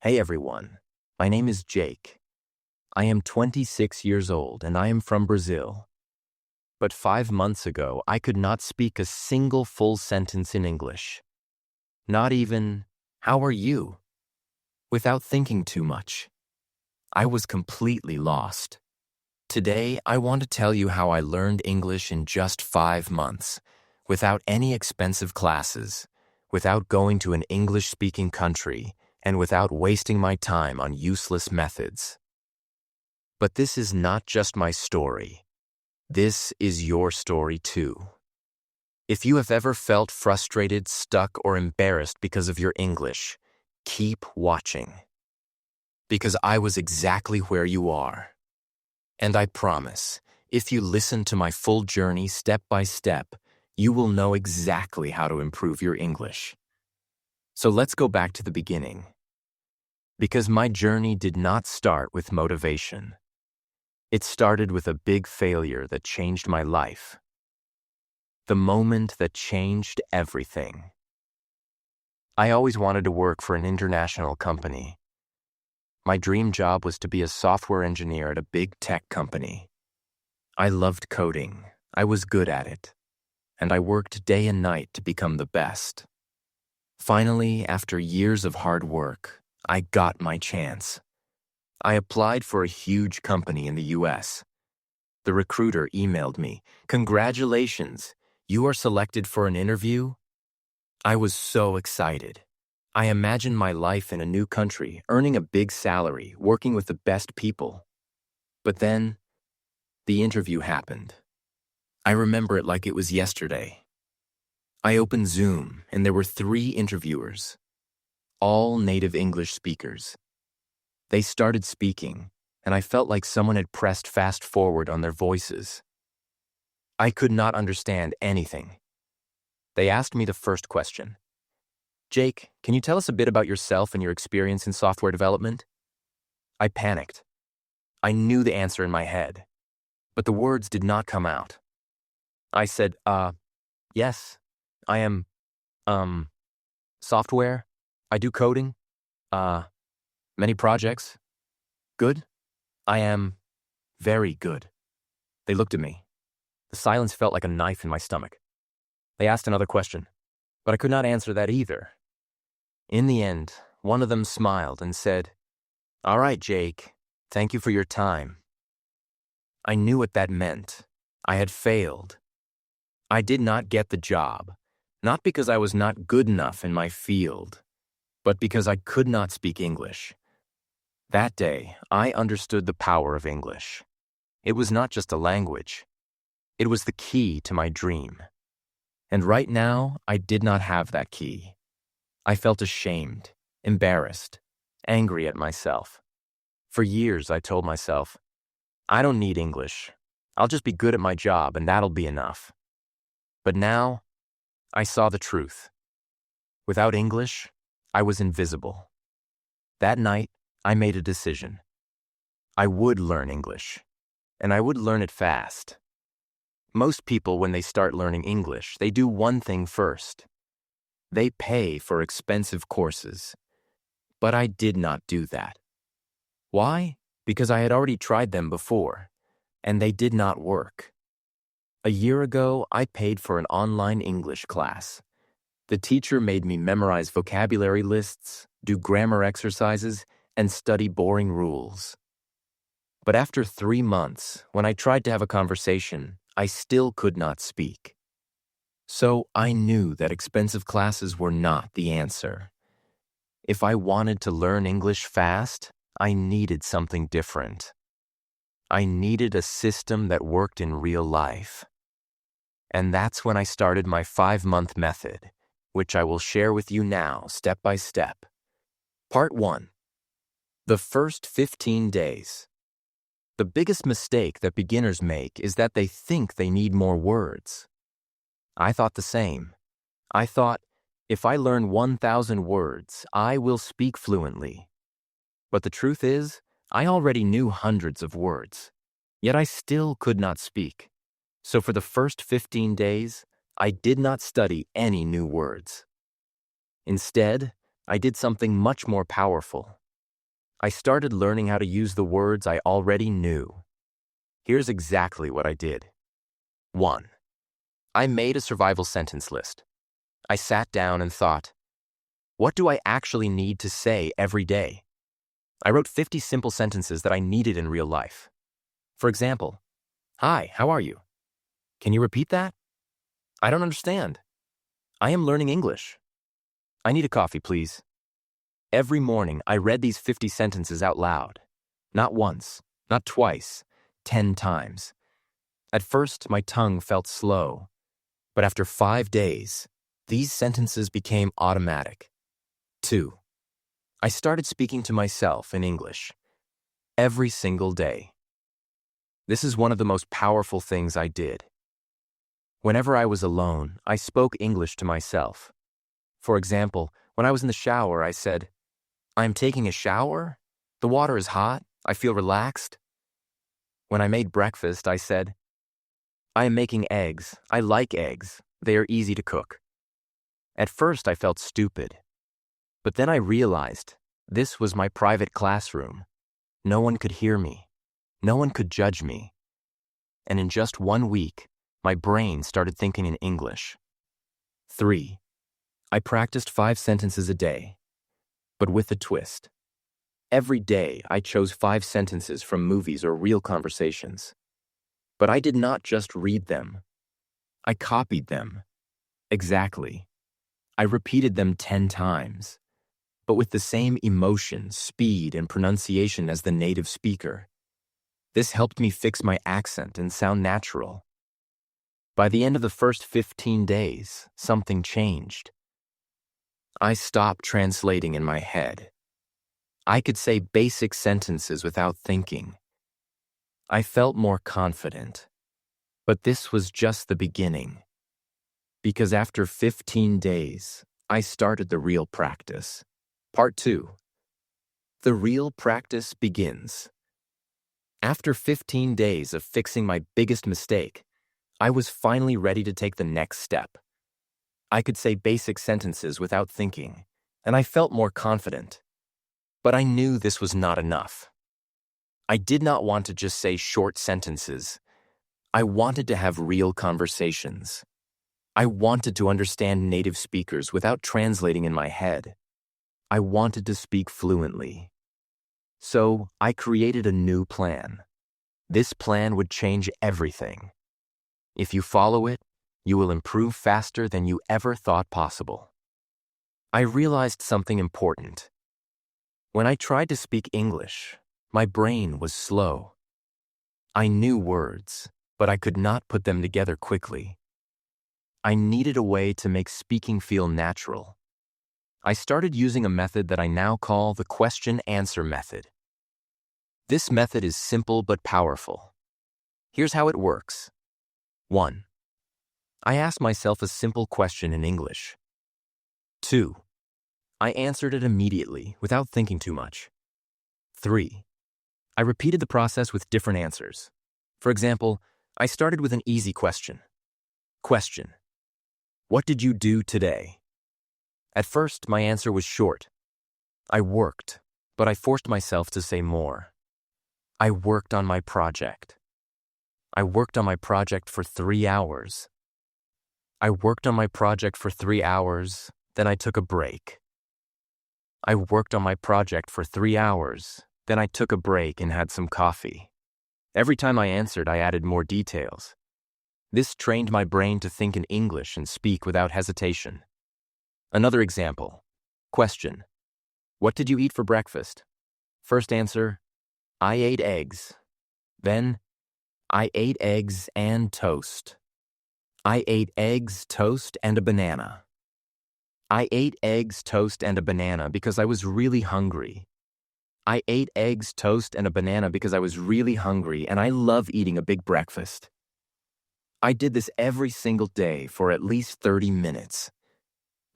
Hey everyone, my name is Jake. I am 26 years old and I am from Brazil. But 5 months ago, I could not speak a single full sentence in English. Not even, "How are you?" Without thinking too much. I was completely lost. Today, I want to tell you how I learned English in just 5 months, without any expensive classes, without going to an English-speaking country, and without wasting my time on useless methods. But this is not just my story. This is your story too. If you have ever felt frustrated, stuck, or embarrassed because of your English, keep watching. Because I was exactly where you are. And I promise, if you listen to my full journey step by step, you will know exactly how to improve your English. So let's go back to the beginning. Because my journey did not start with motivation. It started with a big failure that changed my life. The moment that changed everything. I always wanted to work for an international company. My dream job was to be a software engineer at a big tech company. I loved coding, I was good at it, and I worked day and night to become the best. Finally, after years of hard work, I got my chance. I applied for a huge company in the US. The recruiter emailed me, "Congratulations, you are selected for an interview?" I was so excited. I imagined my life in a new country, earning a big salary, working with the best people. But then, the interview happened. I remember it like it was yesterday. I opened Zoom, and there were 3 interviewers, all native English speakers. They started speaking, and I felt like someone had pressed fast forward on their voices. I could not understand anything. They asked me the first question. "Jake, can you tell us a bit about yourself and your experience in software development?" I panicked. I knew the answer in my head, but the words did not come out. I said, yes, I am, software. I do coding. Many projects. Good. I am very good." They looked at me. The silence felt like a knife in my stomach. They asked another question, but I could not answer that either. In the end, one of them smiled and said, "All right, Jake, thank you for your time." I knew what that meant. I had failed. I did not get the job, not because I was not good enough in my field, but because I could not speak English. That day, I understood the power of English. It was not just a language. It was the key to my dream. And right now, I did not have that key. I felt ashamed, embarrassed, angry at myself. For years, I told myself, "I don't need English. I'll just be good at my job and that'll be enough." But now, I saw the truth. Without English, I was invisible. That night, I made a decision. I would learn English, and I would learn it fast. Most people, when they start learning English, they do one thing first. They pay for expensive courses. But I did not do that. Why? Because I had already tried them before, and they did not work. A year ago, I paid for an online English class. The teacher made me memorize vocabulary lists, do grammar exercises, and study boring rules. But after 3 months, when I tried to have a conversation, I still could not speak. So I knew that expensive classes were not the answer. If I wanted to learn English fast, I needed something different. I needed a system that worked in real life. And that's when I started my 5-month method, which I will share with you now, step by step. Part 1. The first 15 days. The biggest mistake that beginners make is that they think they need more words. I thought the same. I thought, if I learn 1,000 words, I will speak fluently. But the truth is, I already knew hundreds of words, yet I still could not speak. So for the first 15 days, I did not study any new words. Instead, I did something much more powerful. I started learning how to use the words I already knew. Here's exactly what I did. 1. I made a survival sentence list. I sat down and thought, what do I actually need to say every day? I wrote 50 simple sentences that I needed in real life. For example, hi, how are you? Can you repeat that? I don't understand. I am learning English. I need a coffee, please. Every morning, I read these 50 sentences out loud. Not once, not twice, 10 times. At first, my tongue felt slow, but after 5 days, these sentences became automatic. 2. I started speaking to myself in English every single day. This is one of the most powerful things I did. Whenever I was alone, I spoke English to myself. For example, when I was in the shower, I said, I am taking a shower? The water is hot. I feel relaxed. When I made breakfast, I said, I am making eggs. I like eggs. They are easy to cook. At first, I felt stupid. But then I realized this was my private classroom. No one could hear me. No one could judge me. And in just 1 week, my brain started thinking in English. 3. I practiced 5 sentences a day, but with a twist. Every day, I chose 5 sentences from movies or real conversations. But I did not just read them. I copied them. Exactly. I repeated them 10 times, but with the same emotion, speed, and pronunciation as the native speaker. This helped me fix my accent and sound natural. By the end of the first 15 days, something changed. I stopped translating in my head. I could say basic sentences without thinking. I felt more confident. But this was just the beginning. Because after 15 days, I started the real practice. Part 2. The real practice begins. After 15 days of fixing my biggest mistake, I was finally ready to take the next step. I could say basic sentences without thinking, and I felt more confident. But I knew this was not enough. I did not want to just say short sentences. I wanted to have real conversations. I wanted to understand native speakers without translating in my head. I wanted to speak fluently. So I created a new plan. This plan would change everything. If you follow it, you will improve faster than you ever thought possible. I realized something important. When I tried to speak English, my brain was slow. I knew words, but I could not put them together quickly. I needed a way to make speaking feel natural. I started using a method that I now call the question-answer method. This method is simple but powerful. Here's how it works. 1. I asked myself a simple question in English. 2. I answered it immediately without thinking too much. 3. I repeated the process with different answers. For example, I started with an easy question. Question. What did you do today? At first, my answer was short. I worked, but I forced myself to say more. I worked on my project. I worked on my project for 3 hours. I worked on my project for 3 hours, then I took a break. I worked on my project for 3 hours, then I took a break and had some coffee. Every time I answered, I added more details. This trained my brain to think in English and speak without hesitation. Another example. Question. What did you eat for breakfast? First answer, I ate eggs. Then, I ate eggs and toast. I ate eggs, toast, and a banana. I ate eggs, toast, and a banana because I was really hungry. I ate eggs, toast, and a banana because I was really hungry and I love eating a big breakfast. I did this every single day for at least 30 minutes.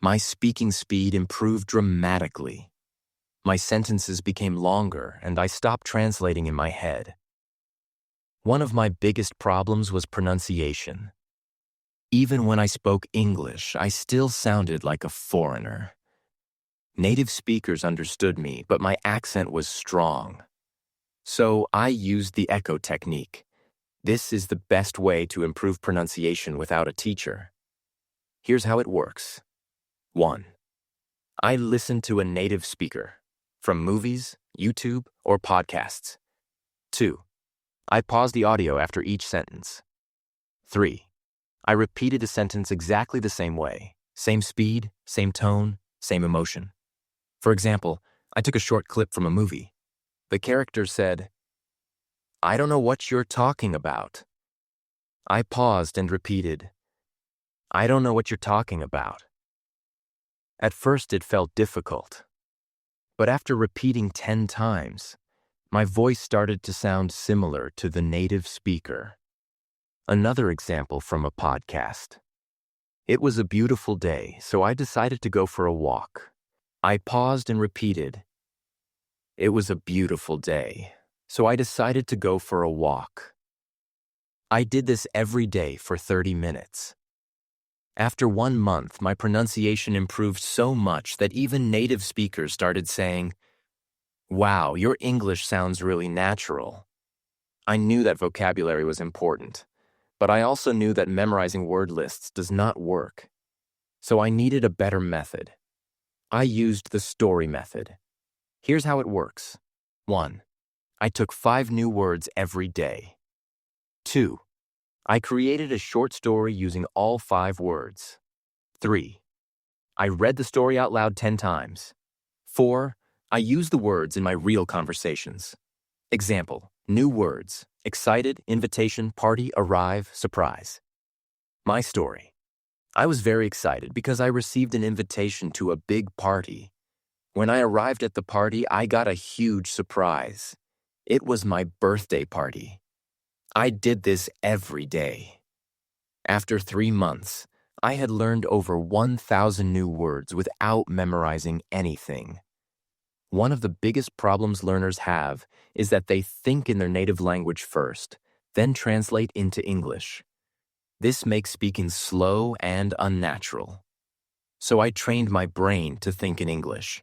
My speaking speed improved dramatically. My sentences became longer and I stopped translating in my head. One of my biggest problems was pronunciation. Even when I spoke English, I still sounded like a foreigner. Native speakers understood me, but my accent was strong. So I used the echo technique. This is the best way to improve pronunciation without a teacher. Here's how it works. 1. I listen to a native speaker, from movies, YouTube, or podcasts. 2. I pause the audio after each sentence. 3. I repeated a sentence exactly the same way, same speed, same tone, same emotion. For example, I took a short clip from a movie. The character said, "I don't know what you're talking about." I paused and repeated, "I don't know what you're talking about." At first it felt difficult, but after repeating 10 times, my voice started to sound similar to the native speaker. Another example from a podcast. It was a beautiful day, so I decided to go for a walk. I paused and repeated, "It was a beautiful day, so I decided to go for a walk." I did this every day for 30 minutes. After 1 month, my pronunciation improved so much that even native speakers started saying, "Wow, your English sounds really natural." I knew that vocabulary was important, but I also knew that memorizing word lists does not work. So I needed a better method. I used the story method. Here's how it works. 1. I took 5 new words every day. 2. I created a short story using all 5 words. 3. I read the story out loud 10 times. 4. I used the words in my real conversations. Example, new words: excited, invitation, party, arrive, surprise. My story. I was very excited because I received an invitation to a big party. When I arrived at the party, I got a huge surprise. It was my birthday party. I did this every day. After 3 months, I had learned over 1,000 new words without memorizing anything. One of the biggest problems learners have is that they think in their native language first, then translate into English. This makes speaking slow and unnatural. So I trained my brain to think in English.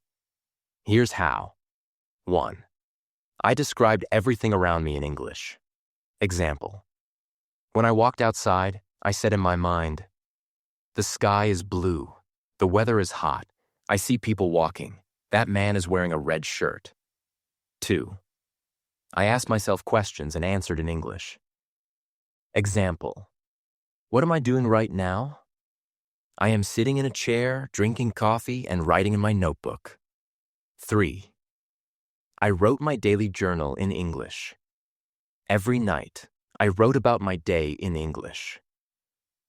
Here's how. 1. I described everything around me in English. Example. When I walked outside, I said in my mind, "The sky is blue. The weather is hot. I see people walking. That man is wearing a red shirt." 2. I asked myself questions and answered in English. Example. What am I doing right now? I am sitting in a chair, drinking coffee, and writing in my notebook. 3. I wrote my daily journal in English. Every night, I wrote about my day in English.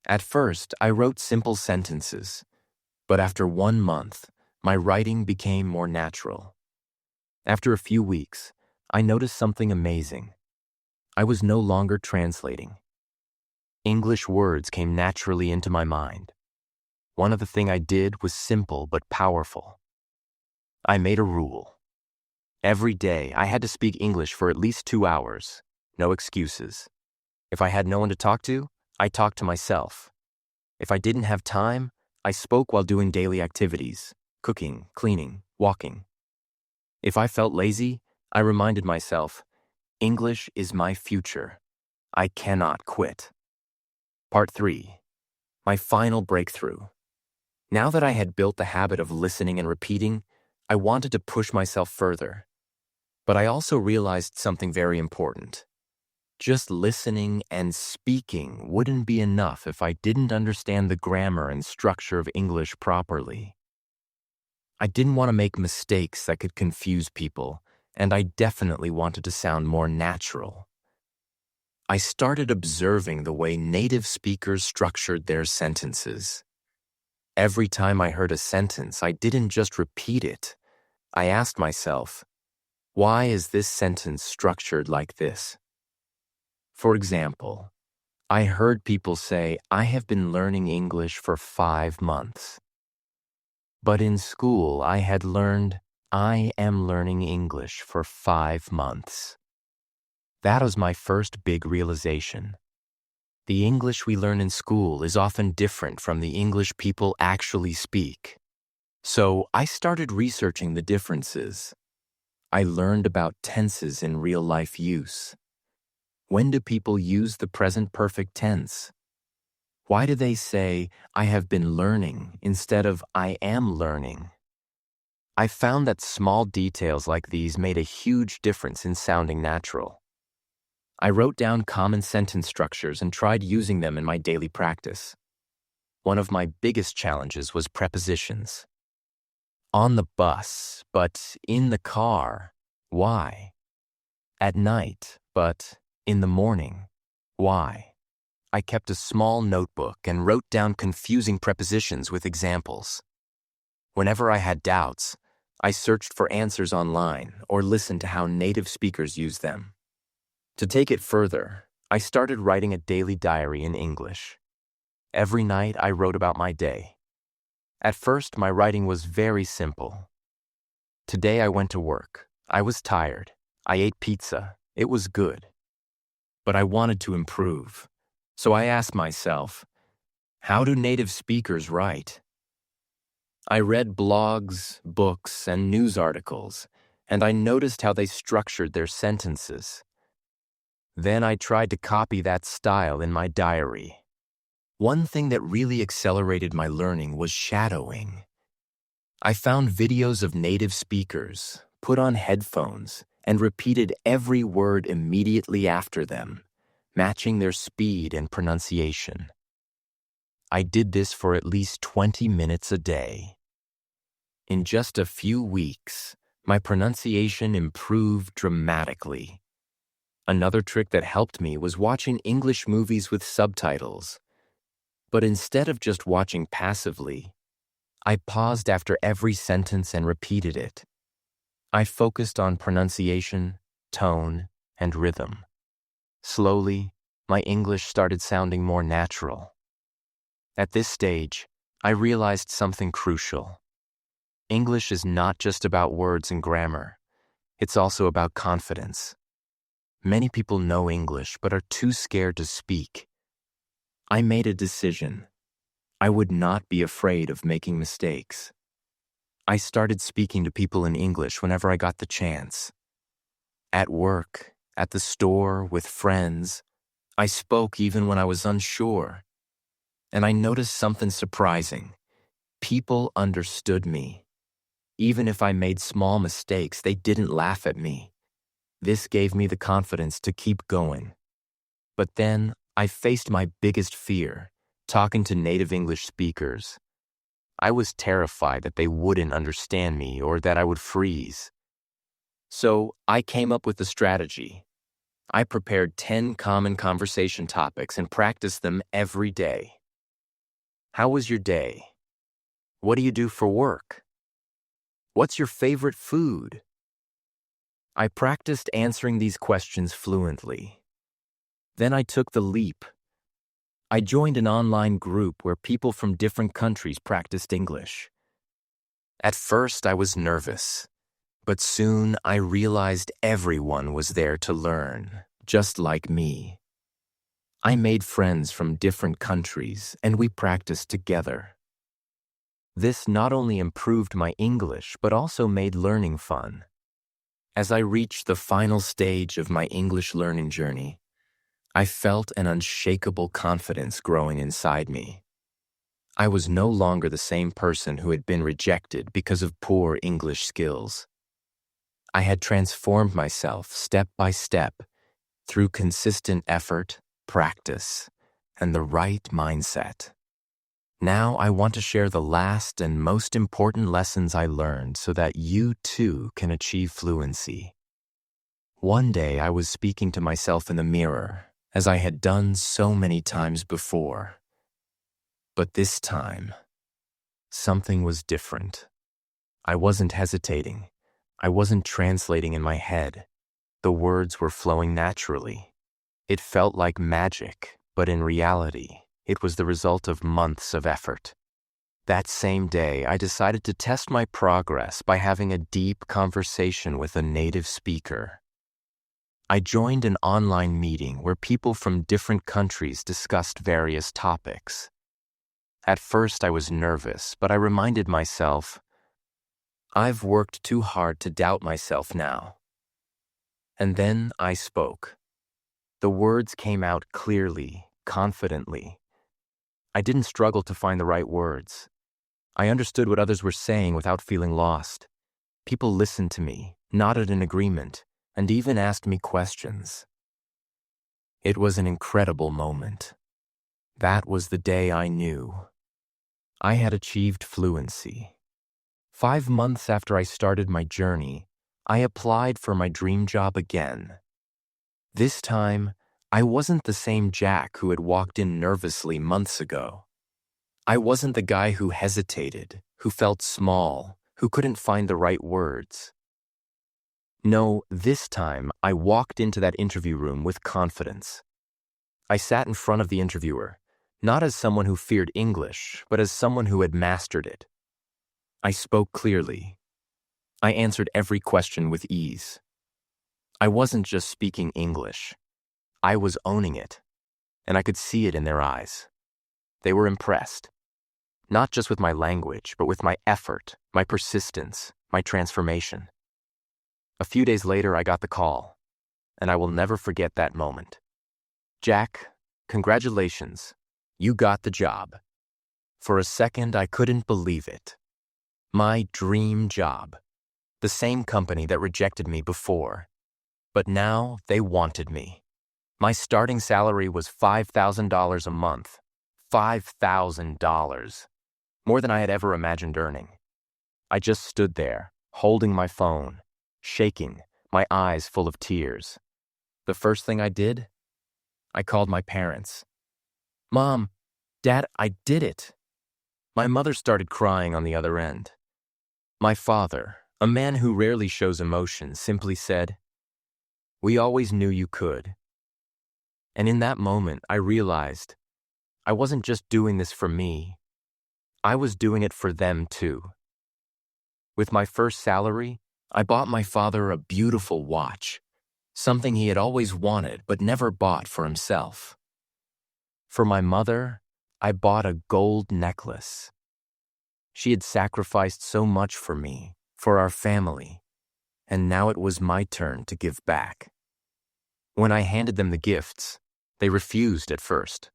At first, I wrote simple sentences, but after 1 month, my writing became more natural. After a few weeks, I noticed something amazing. I was no longer translating. English words came naturally into my mind. One of the things I did was simple but powerful. I made a rule. Every day, I had to speak English for at least 2 hours. No excuses. If I had no one to talk to, I talked to myself. If I didn't have time, I spoke while doing daily activities, cooking, cleaning, walking. If I felt lazy, I reminded myself, English is my future. I cannot quit. Part 3. My final breakthrough. Now that I had built the habit of listening and repeating, I wanted to push myself further. But I also realized something very important. Just listening and speaking wouldn't be enough if I didn't understand the grammar and structure of English properly. I didn't want to make mistakes that could confuse people, and I definitely wanted to sound more natural. I started observing the way native speakers structured their sentences. Every time I heard a sentence, I didn't just repeat it. I asked myself, why is this sentence structured like this? For example, I heard people say, I have been learning English for 5 months. But in school, I had learned, I am learning English for 5 months. That was my first big realization. The English we learn in school is often different from the English people actually speak. So I started researching the differences. I learned about tenses in real-life use. When do people use the present perfect tense? Why do they say, I have been learning, instead of I am learning? I found that small details like these made a huge difference in sounding natural. I wrote down common sentence structures and tried using them in my daily practice. One of my biggest challenges was prepositions. On the bus, but in the car. Why? At night, but in the morning. Why? I kept a small notebook and wrote down confusing prepositions with examples. Whenever I had doubts, I searched for answers online or listened to how native speakers use them. To take it further, I started writing a daily diary in English. Every night I wrote about my day. At first, my writing was very simple. Today I went to work. I was tired. I ate pizza. It was good. But I wanted to improve. So I asked myself, how do native speakers write? I read blogs, books, and news articles, and I noticed how they structured their sentences. Then I tried to copy that style in my diary. One thing that really accelerated my learning was shadowing. I found videos of native speakers, put on headphones, and repeated every word immediately after them, matching their speed and pronunciation. I did this for at least 20 minutes a day. In just a few weeks, my pronunciation improved dramatically. Another trick that helped me was watching English movies with subtitles. But instead of just watching passively, I paused after every sentence and repeated it. I focused on pronunciation, tone, and rhythm. Slowly, my English started sounding more natural. At this stage, I realized something crucial. English is not just about words and grammar. It's also about confidence. Many people know English but are too scared to speak. I made a decision. I would not be afraid of making mistakes. I started speaking to people in English whenever I got the chance. At work, at the store, with friends, I spoke even when I was unsure. And I noticed something surprising. People understood me. Even if I made small mistakes, they didn't laugh at me. This gave me the confidence to keep going. But then, I faced my biggest fear, talking to native English speakers. I was terrified that they wouldn't understand me or that I would freeze. So, I came up with a strategy. I prepared 10 common conversation topics and practiced them every day. How was your day? What do you do for work? What's your favorite food? I practiced answering these questions fluently. Then I took the leap. I joined an online group where people from different countries practiced English. At first, I was nervous, but soon I realized everyone was there to learn, just like me. I made friends from different countries, and we practiced together. This not only improved my English, but also made learning fun. As I reached the final stage of my English learning journey, I felt an unshakable confidence growing inside me. I was no longer the same person who had been rejected because of poor English skills. I had transformed myself step by step through consistent effort, practice, and the right mindset. Now I want to share the last and most important lessons I learned so that you too can achieve fluency. One day I was speaking to myself in the mirror, as I had done so many times before. But this time, something was different. I wasn't hesitating. I wasn't translating in my head. The words were flowing naturally. It felt like magic, but in reality, it was the result of months of effort. That same day, I decided to test my progress by having a deep conversation with a native speaker. I joined an online meeting where people from different countries discussed various topics. At first, I was nervous, but I reminded myself, I've worked too hard to doubt myself now. And then I spoke. The words came out clearly, confidently. I didn't struggle to find the right words. I understood what others were saying without feeling lost. People listened to me, nodded in agreement, and even asked me questions. It was an incredible moment. That was the day I knew I had achieved fluency. 5 months after I started my journey, I applied for my dream job again. This time, I wasn't the same Jack who had walked in nervously months ago. I wasn't the guy who hesitated, who felt small, who couldn't find the right words. No, this time I walked into that interview room with confidence. I sat in front of the interviewer, not as someone who feared English, but as someone who had mastered it. I spoke clearly. I answered every question with ease. I wasn't just speaking English. I was owning it, and I could see it in their eyes. They were impressed, not just with my language, but with my effort, my persistence, my transformation. A few days later, I got the call, and I will never forget that moment. Jack, congratulations. You got the job. For a second, I couldn't believe it. My dream job. The same company that rejected me before. But now they wanted me. My starting salary was $5,000 a month. $5,000. More than I had ever imagined earning. I just stood there, holding my phone, shaking, my eyes full of tears. The first thing I did? I called my parents. Mom, Dad, I did it. My mother started crying on the other end. My father, a man who rarely shows emotion, simply said, "We always knew you could." And in that moment, I realized I wasn't just doing this for me. I was doing it for them too. With my first salary, I bought my father a beautiful watch, something he had always wanted but never bought for himself. For my mother, I bought a gold necklace. She had sacrificed so much for me, for our family, and now it was my turn to give back. When I handed them the gifts, they refused at first.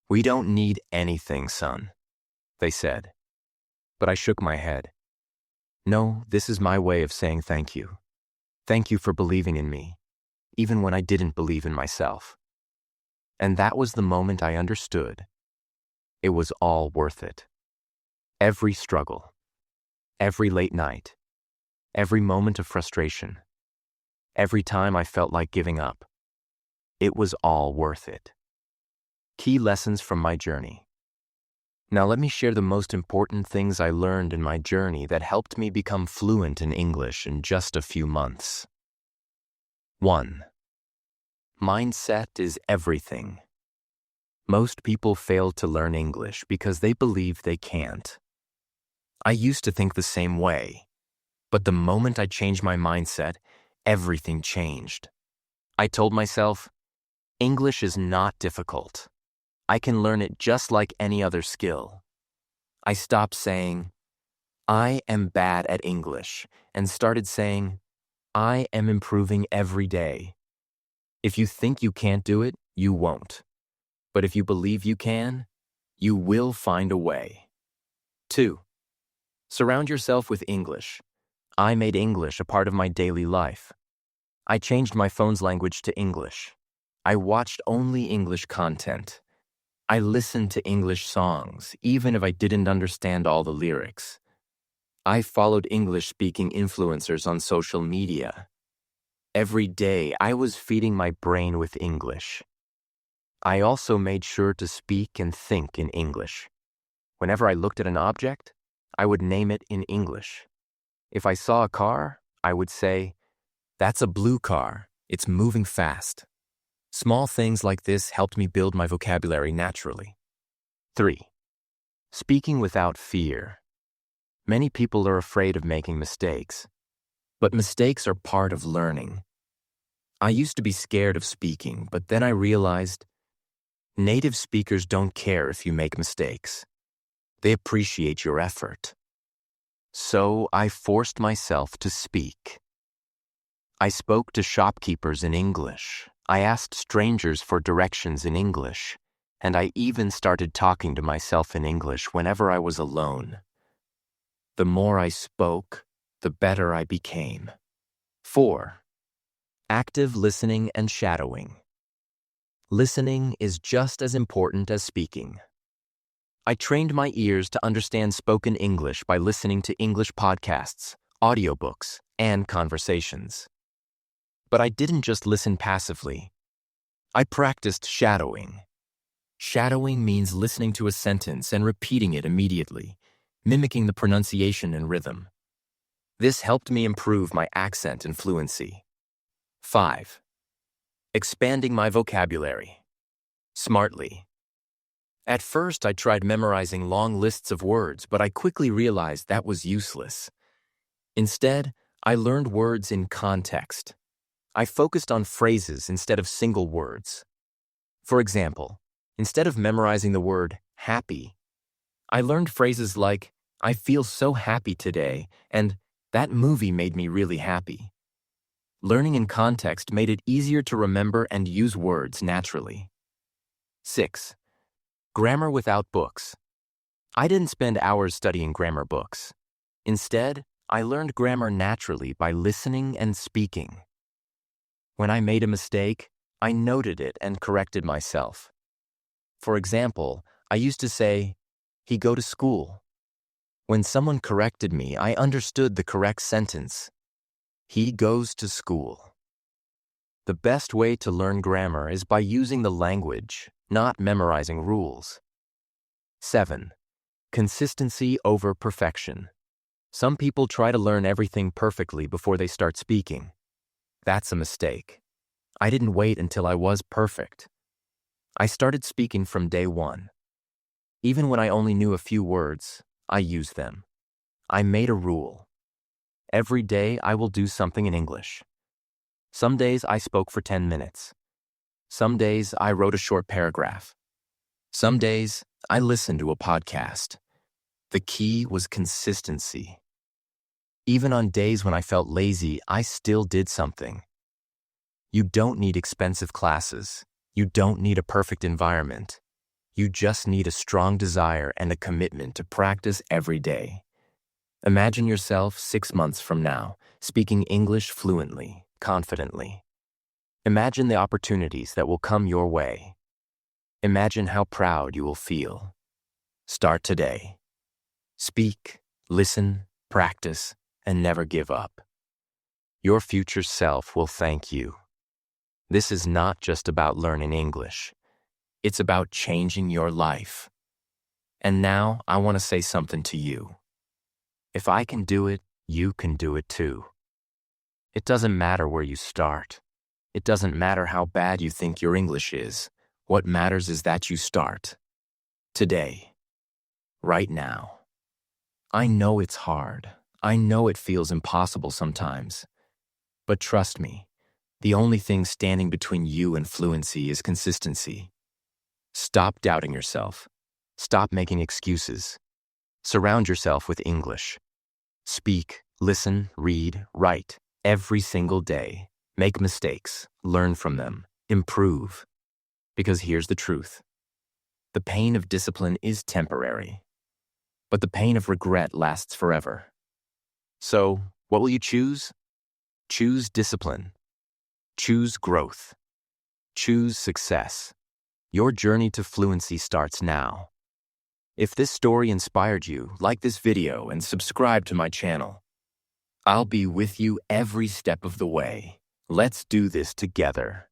"We don't need anything, son," they said. But I shook my head. No, this is my way of saying thank you. Thank you for believing in me, even when I didn't believe in myself. And that was the moment I understood. It was all worth it. Every struggle, every late night, every moment of frustration, every time I felt like giving up. It was all worth it. Key lessons from my journey. Now let me share the most important things I learned in my journey that helped me become fluent in English in just a few months. 1. Mindset is everything. Most people fail to learn English because they believe they can't. I used to think the same way, but the moment I changed my mindset, everything changed. I told myself, English is not difficult. I can learn it just like any other skill. I stopped saying, I am bad at English, and started saying, I am improving every day. If you think you can't do it, you won't. But if you believe you can, you will find a way. 2. Surround yourself with English. I made English a part of my daily life. I changed my phone's language to English. I watched only English content. I listened to English songs, even if I didn't understand all the lyrics. I followed English-speaking influencers on social media. Every day, I was feeding my brain with English. I also made sure to speak and think in English. Whenever I looked at an object, I would name it in English. If I saw a car, I would say, "That's a blue car. It's moving fast." Small things like this helped me build my vocabulary naturally. 3. Speaking without fear. Many people are afraid of making mistakes, but mistakes are part of learning. I used to be scared of speaking, but then I realized native speakers don't care if you make mistakes. They appreciate your effort. So I forced myself to speak. I spoke to shopkeepers in English. I asked strangers for directions in English, and I even started talking to myself in English whenever I was alone. The more I spoke, the better I became. 4. Active listening and shadowing. Listening is just as important as speaking. I trained my ears to understand spoken English by listening to English podcasts, audiobooks, and conversations. But I didn't just listen passively. I practiced shadowing. Shadowing means listening to a sentence and repeating it immediately, mimicking the pronunciation and rhythm. This helped me improve my accent and fluency. 5. Expanding my vocabulary. Smartly. At first, I tried memorizing long lists of words, but I quickly realized that was useless. Instead, I learned words in context. I focused on phrases instead of single words. For example, instead of memorizing the word happy, I learned phrases like, I feel so happy today, and that movie made me really happy. Learning in context made it easier to remember and use words naturally. 6. Grammar without books. I didn't spend hours studying grammar books. Instead, I learned grammar naturally by listening and speaking. When I made a mistake, I noted it and corrected myself. For example, I used to say, he go to school. When someone corrected me, I understood the correct sentence. He goes to school. The best way to learn grammar is by using the language, not memorizing rules. 7. Consistency over perfection. Some people try to learn everything perfectly before they start speaking. That's a mistake. I didn't wait until I was perfect. I started speaking from day one. Even when I only knew a few words, I used them. I made a rule. Every day I will do something in English. Some days I spoke for 10 minutes. Some days I wrote a short paragraph. Some days I listened to a podcast. The key was consistency. Even on days when I felt lazy, I still did something. You don't need expensive classes. You don't need a perfect environment. You just need a strong desire and a commitment to practice every day. Imagine yourself 6 months from now, speaking English fluently, confidently. Imagine the opportunities that will come your way. Imagine how proud you will feel. Start today. Speak, listen, practice, and never give up. Your future self will thank you. This is not just about learning English. It's about changing your life. And now I want to say something to you. If I can do it, you can do it too. It doesn't matter where you start. It doesn't matter how bad you think your English is. What matters is that you start. Today. Right now. I know it's hard. I know it feels impossible sometimes. But trust me, the only thing standing between you and fluency is consistency. Stop doubting yourself. Stop making excuses. Surround yourself with English. Speak, listen, read, write, every single day. Make mistakes, learn from them, improve. Because here's the truth. The pain of discipline is temporary, but the pain of regret lasts forever. So, what will you choose? Choose discipline. Choose growth. Choose success. Your journey to fluency starts now. If this story inspired you, like this video and subscribe to my channel. I'll be with you every step of the way. Let's do this together.